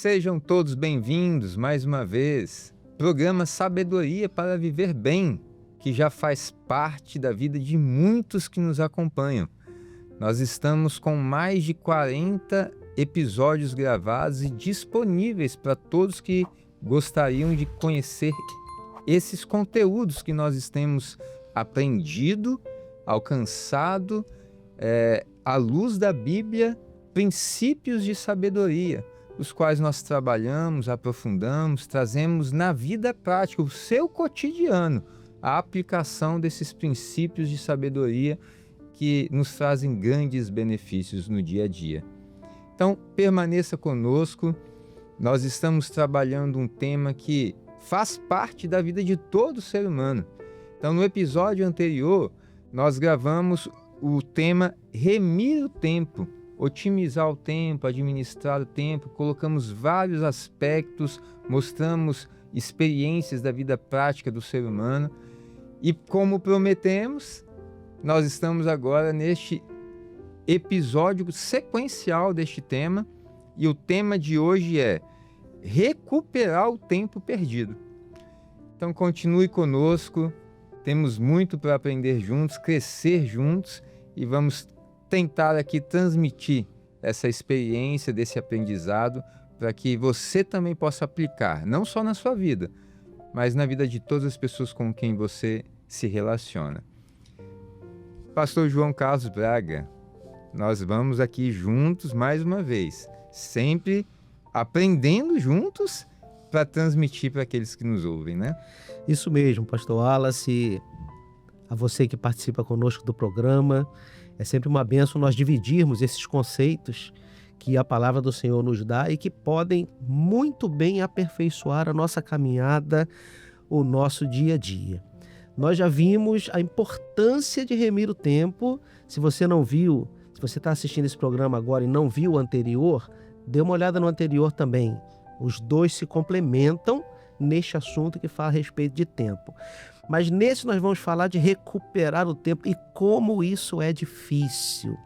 Sejam todos bem-vindos mais uma vez. Programa Sabedoria para Viver Bem, que já faz parte da vida de muitos que nos acompanham. Nós estamos com mais de 40 episódios gravados e disponíveis para todos que gostariam de conhecer esses conteúdos que nós temos aprendido, alcançado, à luz da Bíblia, princípios de sabedoria, os quais nós trabalhamos, aprofundamos, trazemos na vida prática, o seu cotidiano, a aplicação desses princípios de sabedoria que nos trazem grandes benefícios no dia a dia. Então, permaneça conosco. Nós estamos trabalhando um tema que faz parte da vida de todo ser humano. Então, no episódio anterior, nós gravamos o tema Remir o Tempo, otimizar o tempo, administrar o tempo, colocamos vários aspectos, mostramos experiências da vida prática do ser humano e, como prometemos, nós estamos agora neste episódio sequencial deste tema e o tema de hoje é recuperar o tempo perdido. Então continue conosco, temos muito para aprender juntos, crescer juntos e vamos tentar aqui transmitir essa experiência desse aprendizado para que você também possa aplicar, não só na sua vida, mas na vida de todas as pessoas com quem você se relaciona. Pastor João Carlos Braga, nós vamos aqui juntos mais uma vez, sempre aprendendo juntos para transmitir para aqueles que nos ouvem, né? Isso mesmo, Pastor Wallace, a você que participa conosco do programa. É sempre uma bênção nós dividirmos esses conceitos que a palavra do Senhor nos dá e que podem muito bem aperfeiçoar a nossa caminhada, o nosso dia a dia. Nós já vimos a importância de remir o tempo. Se você não viu, se você está assistindo esse programa agora e não viu o anterior, dê uma olhada no anterior também. Os dois se complementam neste assunto que fala a respeito de tempo. Mas nesse nós vamos falar de recuperar o tempo e como isso é difícil.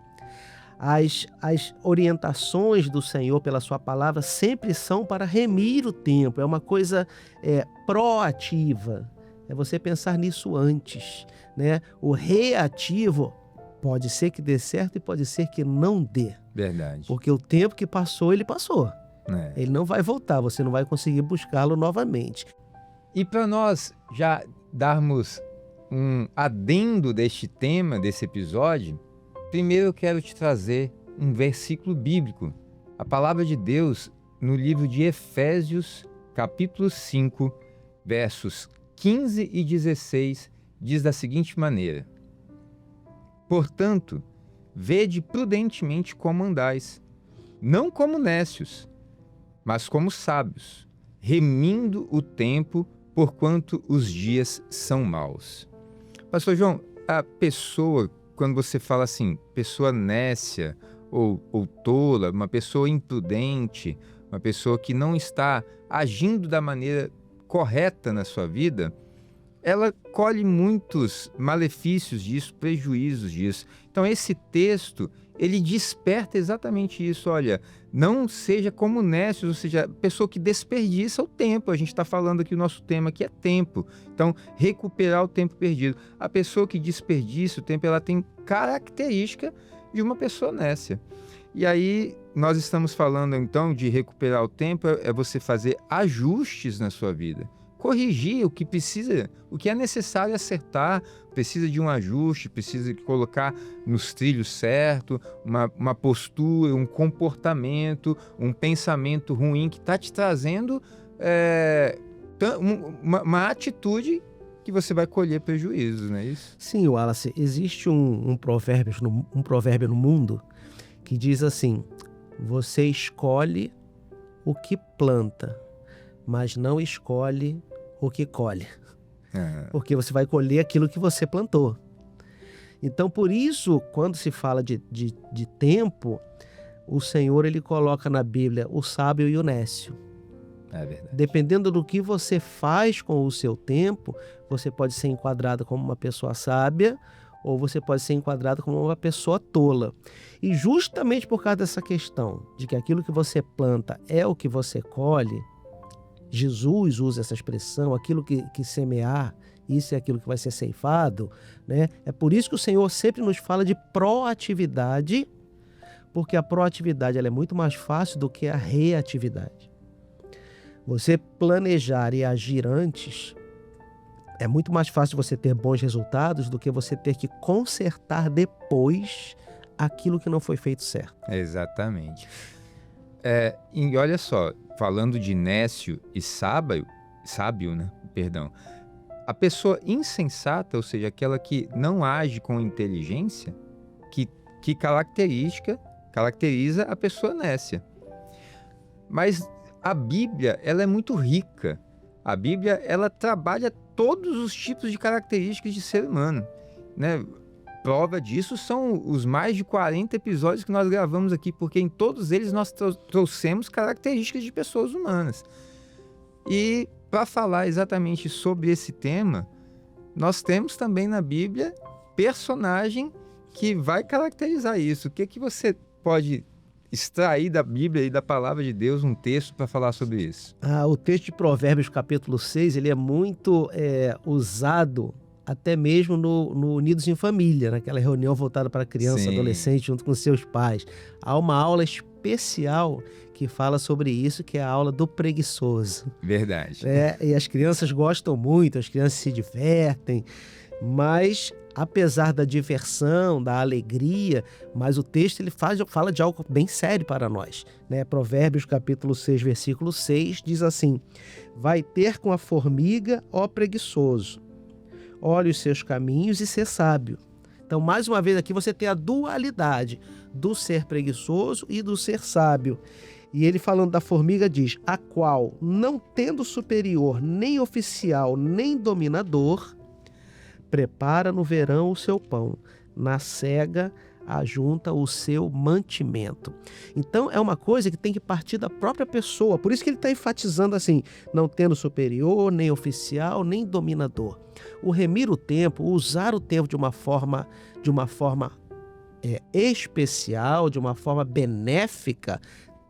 As orientações do Senhor pela sua palavra sempre são para remir o tempo. É uma coisa proativa. É você pensar nisso antes, né? O reativo pode ser que dê certo e pode ser que não dê. Verdade. Porque o tempo que passou, ele passou. Ele não vai voltar, você não vai conseguir buscá-lo novamente. E para nós já darmos um adendo deste tema, desse episódio, primeiro eu quero te trazer um versículo bíblico. A palavra de Deus no livro de Efésios, capítulo 5, versos 15 e 16, diz da seguinte maneira: Portanto, vede prudentemente como andais, não como nécios, mas como sábios, remindo o tempo, porquanto os dias são maus. Pastor João, a pessoa, quando você fala assim, pessoa nécia ou tola, uma pessoa imprudente, uma pessoa que não está agindo da maneira correta na sua vida, ela colhe muitos malefícios disso, prejuízos disso. Então esse texto, ele desperta exatamente isso. Olha, não seja como nécios, ou seja, pessoa que desperdiça o tempo. A gente está falando aqui, o nosso tema aqui é tempo. Então, recuperar o tempo perdido. A pessoa que desperdiça o tempo, ela tem característica de uma pessoa nécia. E aí, nós estamos falando então de recuperar o tempo, é você fazer ajustes na sua vida. Corrigir o que precisa, o que é necessário acertar, precisa de um ajuste, precisa colocar nos trilhos certo, uma postura, um comportamento, um pensamento ruim que está te trazendo uma atitude que você vai colher prejuízos, não é isso? Sim, Wallace, existe um provérbio no mundo que diz assim: você escolhe o que planta, mas não escolhe o que colhe. Porque você vai colher aquilo que você plantou. Então, por isso, quando se fala de tempo, o Senhor ele coloca na Bíblia o sábio e o nécio. É verdade. Dependendo do que você faz com o seu tempo, você pode ser enquadrado como uma pessoa sábia ou você pode ser enquadrado como uma pessoa tola. E justamente por causa dessa questão de que aquilo que você planta é o que você colhe, Jesus usa essa expressão, aquilo que semear, isso é aquilo que vai ser ceifado, né? É por isso que o Senhor sempre nos fala de proatividade, porque a proatividade ela é muito mais fácil do que a reatividade. Você planejar e agir antes, é muito mais fácil você ter bons resultados do que você ter que consertar depois aquilo que não foi feito certo. Exatamente. E olha só, falando de nécio e sábio, né? Perdão. A pessoa insensata, ou seja, aquela que não age com inteligência, que caracteriza a pessoa nécia. Mas a Bíblia, ela é muito rica. A Bíblia, ela trabalha todos os tipos de características de ser humano, né? Prova disso são os mais de 40 episódios que nós gravamos aqui, porque em todos eles nós trouxemos características de pessoas humanas. E para falar exatamente sobre esse tema, nós temos também na Bíblia personagem que vai caracterizar isso. O que você pode extrair da Bíblia e da Palavra de Deus um texto para falar sobre isso? O texto de Provérbios capítulo 6, ele é muito usado até mesmo no Unidos em Família, naquela reunião voltada para criança, Sim. adolescente, junto com seus pais. Há uma aula especial que fala sobre isso, que é a aula do preguiçoso. Verdade. E as crianças gostam muito, as crianças se divertem, mas apesar da diversão, da alegria, mas o texto ele fala de algo bem sério para nós, né? Provérbios capítulo 6, versículo 6, diz assim: vai ter com a formiga, ó preguiçoso, olhe os seus caminhos e ser sábio. Então, mais uma vez aqui você tem a dualidade do ser preguiçoso e do ser sábio. E ele falando da formiga diz: a qual, não tendo superior, nem oficial, nem dominador, prepara no verão o seu pão, na cega ajunta o seu mantimento. Então é uma coisa que tem que partir da própria pessoa. Por isso que ele está enfatizando assim: não tendo superior, nem oficial, nem dominador. O remir o tempo, usar o tempo de uma forma especial, de uma forma benéfica,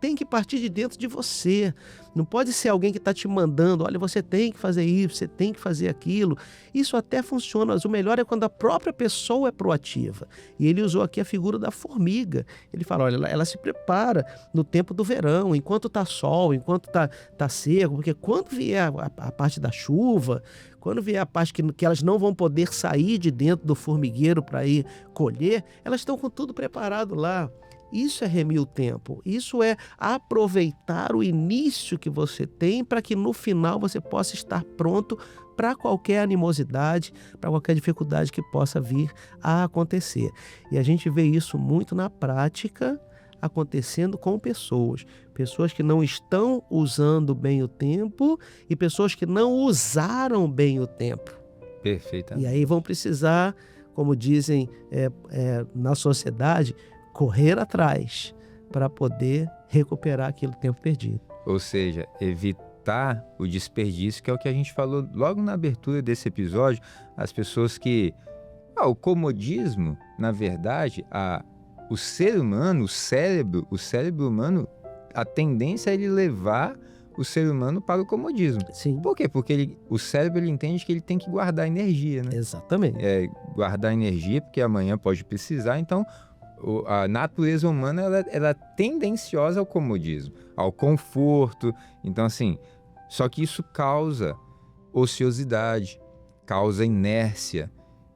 tem que partir de dentro de você. Não pode ser alguém que está te mandando: olha, você tem que fazer isso, você tem que fazer aquilo. Isso até funciona, mas o melhor é quando a própria pessoa é proativa. E ele usou aqui a figura da formiga. Ele fala: olha, ela se prepara no tempo do verão, enquanto está sol, enquanto está seco, porque quando vier a parte da chuva, quando vier a parte que elas não vão poder sair de dentro do formigueiro para ir colher, elas estão com tudo preparado lá. Isso é remir o tempo, isso é aproveitar o início que você tem para que no final você possa estar pronto para qualquer animosidade, para qualquer dificuldade que possa vir a acontecer. E a gente vê isso muito na prática acontecendo com pessoas que não estão usando bem o tempo e pessoas que não usaram bem o tempo. Perfeitamente. E aí vão precisar, como dizem na sociedade, correr atrás para poder recuperar aquele tempo perdido. Ou seja, evitar o desperdício, que é o que a gente falou logo na abertura desse episódio. As pessoas que... o comodismo, na verdade, o ser humano, o cérebro humano, a tendência é ele levar o ser humano para o comodismo. Sim. Por quê? Porque o cérebro ele entende que ele tem que guardar energia, né? Exatamente. Guardar energia, porque amanhã pode precisar. Então, a natureza humana ela é tendenciosa ao comodismo, ao conforto. Então, assim, só que isso causa ociosidade, causa inércia.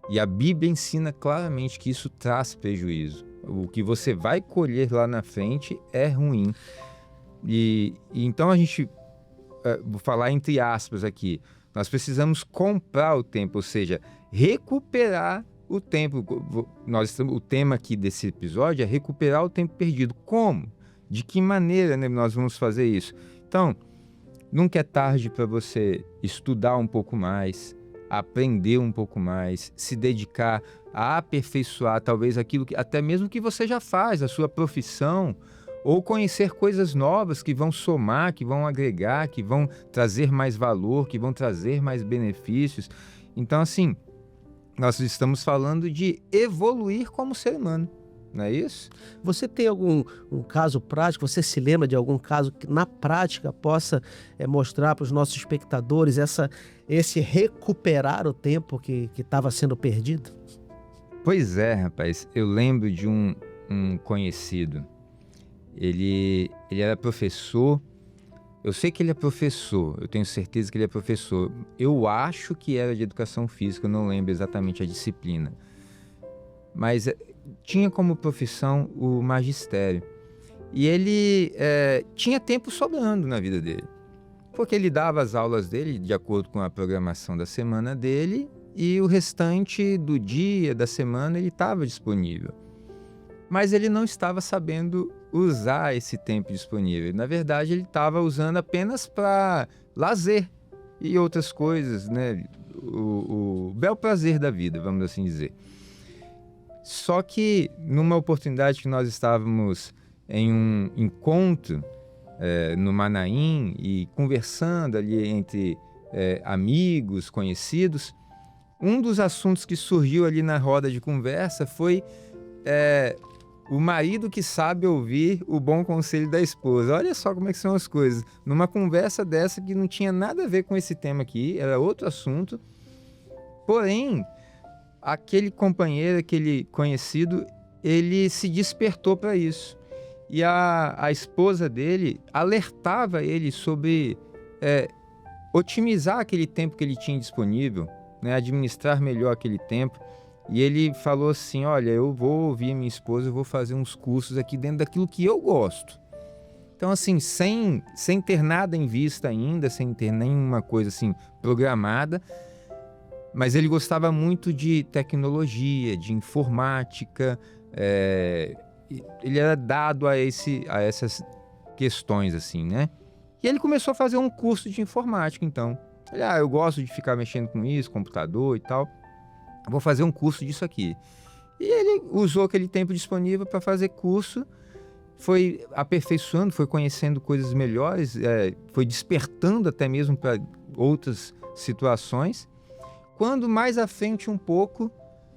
E a Bíblia ensina claramente que isso traz prejuízo. O que você vai colher lá na frente é ruim. E então a gente, vou falar entre aspas aqui, nós precisamos comprar o tempo, ou seja, recuperar o tempo. O tema aqui desse episódio é recuperar o tempo perdido. Como? De que maneira, né, nós vamos fazer isso? Então, nunca é tarde para você estudar um pouco mais, aprender um pouco mais, se dedicar a aperfeiçoar talvez aquilo que até mesmo que você já faz, a sua profissão, ou conhecer coisas novas que vão somar, que vão agregar, que vão trazer mais valor, que vão trazer mais benefícios. Então, assim, nós estamos falando de evoluir como ser humano, não é isso? Você tem um caso prático, você se lembra de algum caso que na prática possa mostrar para os nossos espectadores esse recuperar o tempo que estava sendo perdido? Pois é, rapaz, eu lembro de um conhecido, ele era professor. Eu sei que ele é professor, eu tenho certeza que ele é professor. Eu acho que era de educação física, eu não lembro exatamente a disciplina. Mas tinha como profissão o magistério. E ele tinha tempo sobrando na vida dele. Porque ele dava as aulas dele de acordo com a programação da semana dele e o restante do dia, da semana, ele estava disponível. Mas ele não estava sabendo usar esse tempo disponível. Na verdade, ele estava usando apenas para lazer e outras coisas, né? O bel prazer da vida, vamos assim dizer. Só que, numa oportunidade que nós estávamos em um encontro no Manaim e conversando ali entre amigos, conhecidos, um dos assuntos que surgiu ali na roda de conversa foi o marido que sabe ouvir o bom conselho da esposa. Olha só como é que são as coisas. Numa conversa dessa que não tinha nada a ver com esse tema aqui, era outro assunto. Porém, aquele companheiro, aquele conhecido, ele se despertou para isso. E a esposa dele alertava ele sobre otimizar aquele tempo que ele tinha disponível, né, administrar melhor aquele tempo. E ele falou assim, olha, eu vou ouvir minha esposa, eu vou fazer uns cursos aqui dentro daquilo que eu gosto. Então, assim, sem ter nada em vista ainda, sem ter nenhuma coisa assim programada, mas ele gostava muito de tecnologia, de informática, ele era dado a essas questões, assim, né? E ele começou a fazer um curso de informática, então. Ele, eu gosto de ficar mexendo com isso, computador e tal. Vou fazer um curso disso aqui. E ele usou aquele tempo disponível para fazer curso, foi aperfeiçoando, foi conhecendo coisas melhores, foi despertando até mesmo para outras situações. Quando mais à frente um pouco,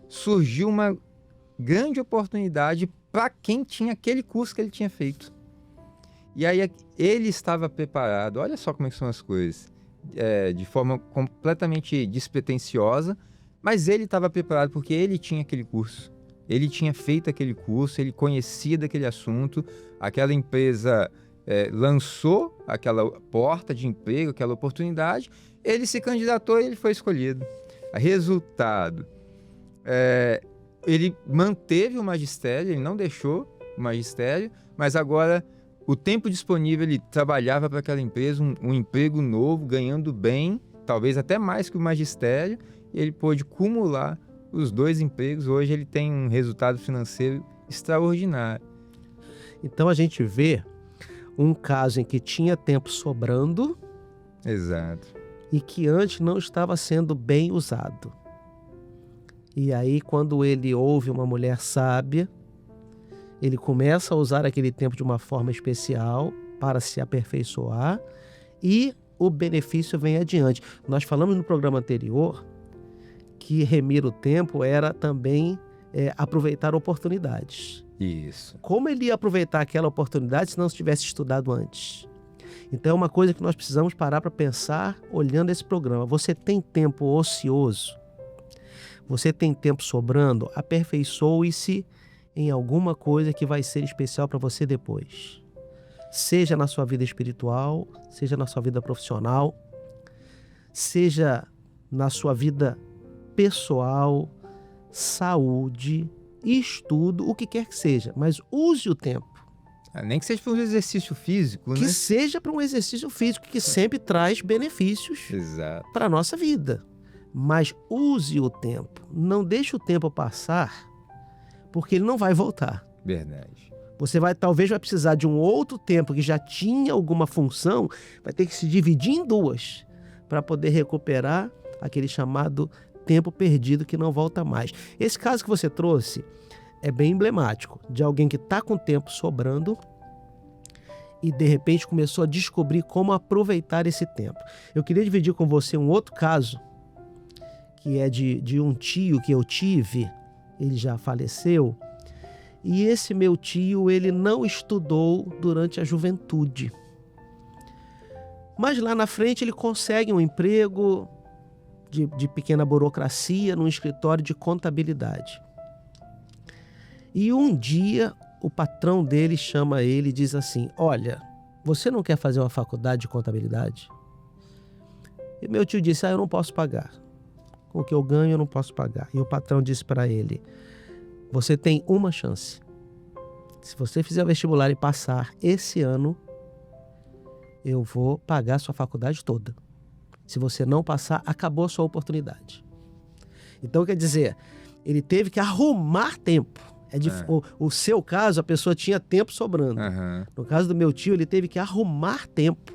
surgiu uma grande oportunidade para quem tinha aquele curso que ele tinha feito. E aí ele estava preparado, olha só como é que são as coisas, de forma completamente despretensiosa, mas ele estava preparado porque ele tinha aquele curso. Ele tinha feito aquele curso, ele conhecia daquele assunto, aquela empresa lançou aquela porta de emprego, aquela oportunidade, ele se candidatou e ele foi escolhido. Resultado, ele manteve o magistério, ele não deixou o magistério, mas agora o tempo disponível ele trabalhava para aquela empresa, um emprego novo, ganhando bem, talvez até mais que o magistério, e ele pôde cumular os dois empregos. Hoje ele tem um resultado financeiro extraordinário. Então a gente vê um caso em que tinha tempo sobrando. Exato. E que antes não estava sendo bem usado. E aí, quando ele ouve uma mulher sábia, ele começa a usar aquele tempo de uma forma especial para se aperfeiçoar e o benefício vem adiante. Nós falamos no programa anterior que remir o tempo era também aproveitar oportunidades. Isso. Como ele ia aproveitar aquela oportunidade se não tivesse estudado antes? Então é uma coisa que nós precisamos parar para pensar olhando esse programa. Você tem tempo ocioso? Você tem tempo sobrando? Aperfeiçoe-se em alguma coisa que vai ser especial para você depois. Seja na sua vida espiritual, seja na sua vida profissional, seja na sua vida pessoal, saúde, estudo, o que quer que seja, mas use o tempo. Nem que seja para um exercício físico, que né? seja para um exercício físico que sempre traz benefícios para a nossa vida. Mas use o tempo. Não deixe o tempo passar, porque ele não vai voltar. Verdade. Você talvez vai precisar de um outro tempo que já tinha alguma função, vai ter que se dividir em duas para poder recuperar aquele chamado tempo perdido que não volta mais. Esse caso que você trouxe é bem emblemático de alguém que está com tempo sobrando e de repente começou a descobrir como aproveitar esse tempo. Eu queria dividir com você um outro caso que é de um tio que eu tive, ele já faleceu, e esse meu tio, ele não estudou durante a juventude. Mas lá na frente ele consegue um emprego de pequena burocracia num escritório de contabilidade. E um dia o patrão dele chama ele e diz assim: olha, você não quer fazer uma faculdade de contabilidade? E meu tio disse: eu não posso pagar. Com o que eu ganho eu não posso pagar. E o patrão disse para ele: você tem uma chance. Se você fizer o vestibular e passar esse ano, eu vou pagar a sua faculdade toda. Se você não passar, acabou a sua oportunidade. Então, quer dizer, ele teve que arrumar tempo. O seu caso, a pessoa tinha tempo sobrando. No caso do meu tio, ele teve que arrumar tempo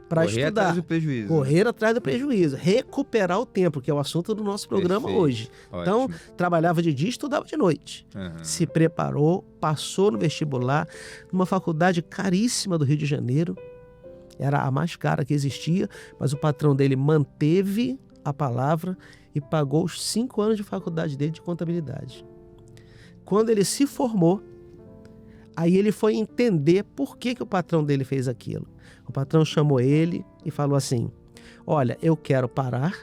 para estudar. Correr atrás do prejuízo. Correr atrás do prejuízo. Recuperar o tempo, que é o assunto do nosso programa hoje. Ótimo. Então, trabalhava de dia e estudava de noite. Se preparou, passou no vestibular, numa faculdade caríssima do Rio de Janeiro. Era a mais cara que existia, mas o patrão dele manteve a palavra e pagou os 5 anos de faculdade dele de contabilidade. Quando ele se formou, aí ele foi entender por que o patrão dele fez aquilo. O patrão chamou ele e falou assim: olha, eu quero parar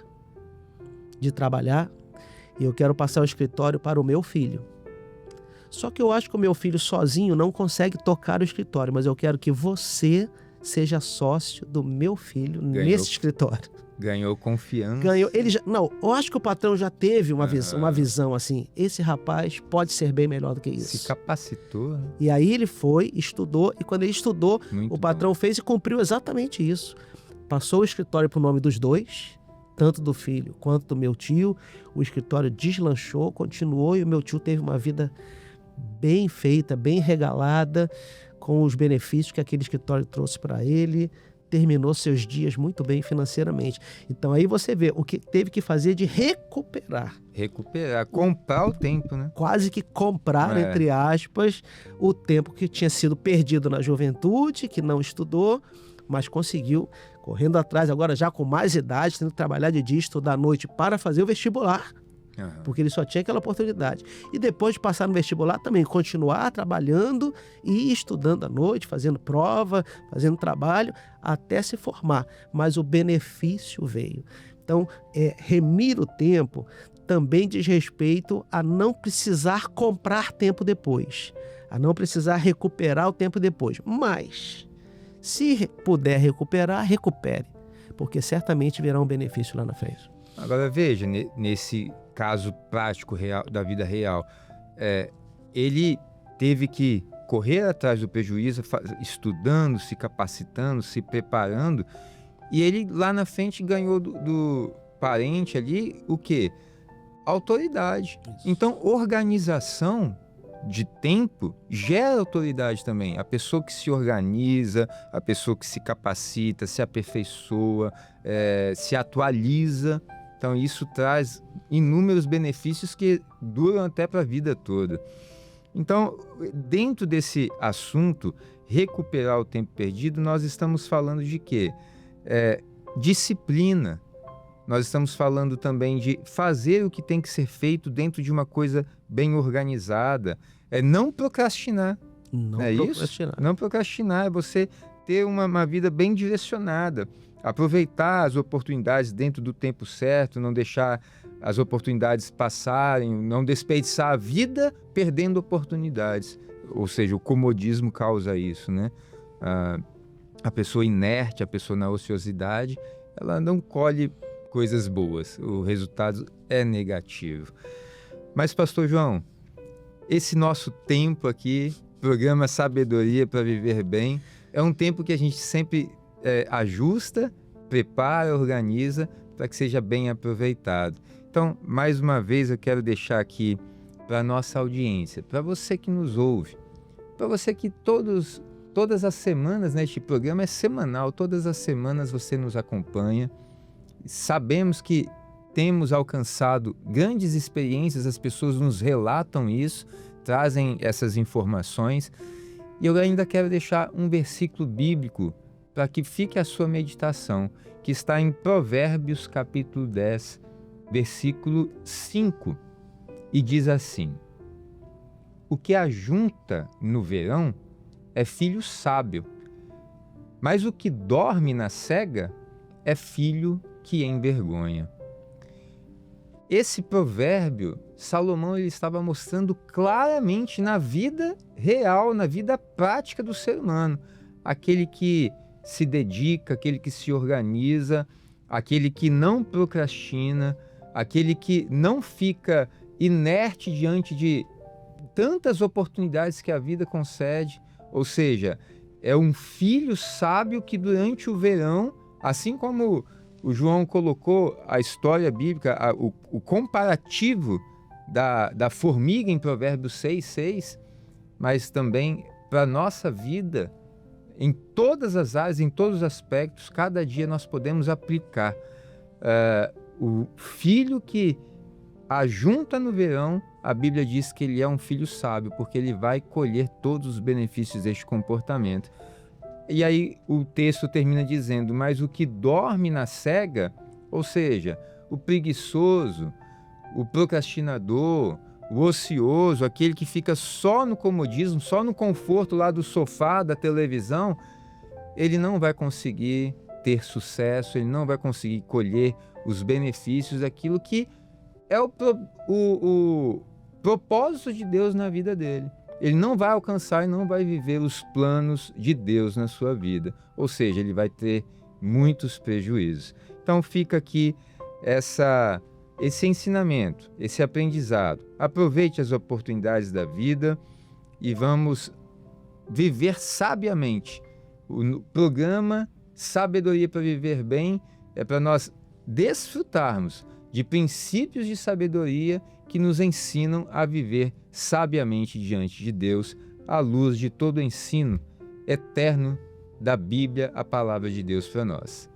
de trabalhar e eu quero passar o escritório para o meu filho. Só que eu acho que o meu filho sozinho não consegue tocar o escritório, mas eu quero que você seja sócio do meu filho nesse escritório. Ganhou confiança. Eu acho que o patrão já teve uma visão assim: esse rapaz pode ser bem melhor do que isso. Se capacitou, né? E aí ele foi, estudou, e quando ele estudou, Muito o patrão fez e cumpriu exatamente isso. Passou o escritório para o nome dos dois, tanto do filho quanto do meu tio. O escritório deslanchou, continuou, e o meu tio teve uma vida bem feita, bem regalada, com os benefícios que aquele escritório trouxe para ele. Terminou seus dias muito bem financeiramente. Então aí você vê o que teve que fazer de recuperar, comprar o tempo, né? Quase que comprar, entre aspas, o tempo que tinha sido perdido na juventude, que não estudou, mas conseguiu, correndo atrás agora já com mais idade, tendo que trabalhar de dia, estudar à noite para fazer o vestibular. Porque ele só tinha aquela oportunidade. E depois de passar no vestibular também continuar trabalhando e estudando à noite, fazendo prova, fazendo trabalho, até se formar. Mas o benefício veio. Então, remir o tempo também diz respeito a não precisar comprar tempo depois, a não precisar recuperar o tempo depois. Mas, se puder recuperar, recupere, porque certamente virá um benefício lá na frente. Agora veja, nesse caso prático real, da vida real, ele teve que correr atrás do prejuízo, estudando, se capacitando, se preparando, e ele lá na frente ganhou do parente ali o quê? Autoridade. Isso. Então, organização de tempo gera autoridade também. A pessoa que se organiza, a pessoa que se capacita, se aperfeiçoa, se atualiza. Então, isso traz inúmeros benefícios que duram até para a vida toda. Então, dentro desse assunto, recuperar o tempo perdido, nós estamos falando de quê? Disciplina. Nós estamos falando também de fazer o que tem que ser feito dentro de uma coisa bem organizada. Não procrastinar. Não é procrastinar. Isso? Não procrastinar, é você ter uma vida bem direcionada. Aproveitar as oportunidades dentro do tempo certo, não deixar as oportunidades passarem, não desperdiçar a vida perdendo oportunidades. Ou seja, o comodismo causa isso, né? A pessoa inerte, a pessoa na ociosidade, ela não colhe coisas boas, o resultado é negativo. Mas, Pastor João, esse nosso tempo aqui, programa Sabedoria para Viver Bem, é um tempo que a gente sempre ajusta, prepara, organiza para que seja bem aproveitado. Então, mais uma vez, eu quero deixar aqui para a nossa audiência, para você que nos ouve, para você que todas as semanas, né, este programa é semanal, todas as semanas você nos acompanha. Sabemos que temos alcançado grandes experiências, as pessoas nos relatam isso, trazem essas informações. E eu ainda quero deixar um versículo bíblico para que fique a sua meditação, que está em Provérbios capítulo 10, versículo 5, e diz assim: o que ajunta no verão é filho sábio, mas o que dorme na cega é filho que envergonha. Esse provérbio, Salomão ele estava mostrando claramente na vida real, na vida prática do ser humano. Aquele que se dedica, aquele que se organiza, aquele que não procrastina, aquele que não fica inerte diante de tantas oportunidades que a vida concede. Ou seja, é um filho sábio que durante o verão, assim como o João colocou a história bíblica, o comparativo da formiga em Provérbios 6:6, mas também para a nossa vida, em todas as áreas, em todos os aspectos, cada dia nós podemos aplicar o filho que ajunta no verão. A Bíblia diz que ele é um filho sábio, porque ele vai colher todos os benefícios deste comportamento. E aí o texto termina dizendo: mas o que dorme na cega, ou seja, o preguiçoso, o procrastinador, o ocioso, aquele que fica só no comodismo, só no conforto lá do sofá, da televisão, ele não vai conseguir ter sucesso, ele não vai conseguir colher os benefícios daquilo que é o propósito de Deus na vida dele. Ele não vai alcançar e não vai viver os planos de Deus na sua vida. Ou seja, ele vai ter muitos prejuízos. Então fica aqui esse ensinamento, esse aprendizado. Aproveite as oportunidades da vida e vamos viver sabiamente. O programa Sabedoria para Viver Bem é para nós desfrutarmos de princípios de sabedoria que nos ensinam a viver sabiamente diante de Deus, à luz de todo o ensino eterno da Bíblia, a palavra de Deus para nós.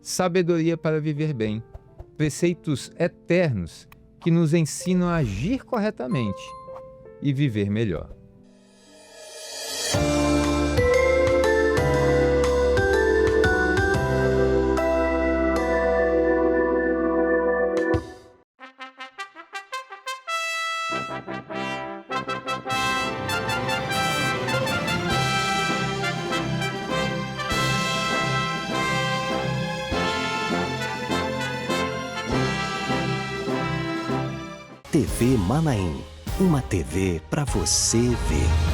Sabedoria para viver bem, preceitos eternos que nos ensinam a agir corretamente e viver melhor. TV Manaim, uma TV para você ver.